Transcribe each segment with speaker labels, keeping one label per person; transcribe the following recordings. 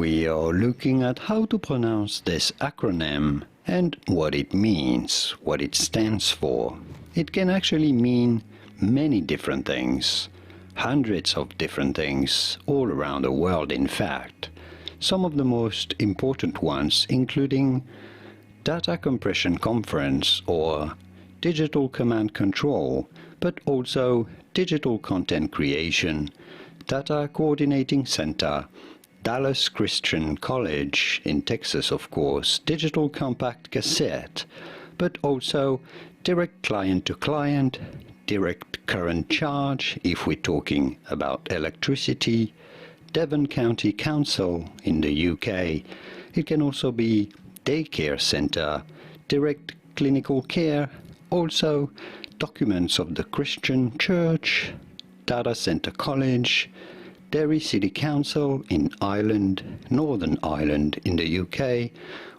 Speaker 1: we are looking at how to pronounce this acronym and what it means, what it stands for. It can actually mean many different things, hundreds of different things, all around the world in fact. Some of the most important ones including Data Compression Conference or Digital Command Control, but also Digital Content Creation, Data Coordinating Center, Dallas Christian College in Texas, of course, Digital Compact Cassette, but also Direct Client to Client, Direct Current Charge if we're talking about electricity, Devon County Council in the UK. It can also be Daycare Center, Direct Clinical Care, also Documents of the Christian Church, Data Center College, Derry City Council in Ireland, Northern Ireland in the UK,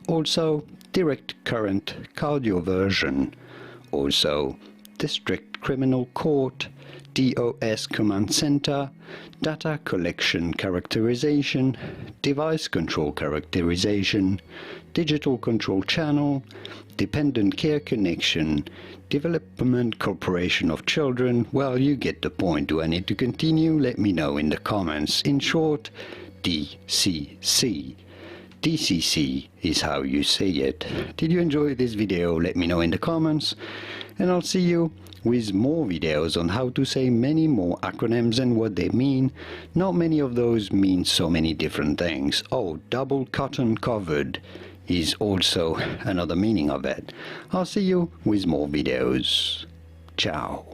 Speaker 1: also Direct Current Cardioversion, also District Criminal Court, DOS Command Center, Data Collection Characterization, Device Control Characterization, Digital Control Channel, Dependent Care Connection, Development Corporation of Children. Well, you get the point. Do I need to continue? Let me know in the comments. In short, DCC. DCC is how you say it. Did you enjoy this video? Let me know in the comments, and I'll see you with more videos on how to say many more acronyms and what they mean. Not many of those mean so many different things. Oh, double cotton covered is also another meaning of it. I'll see you with more videos. Ciao.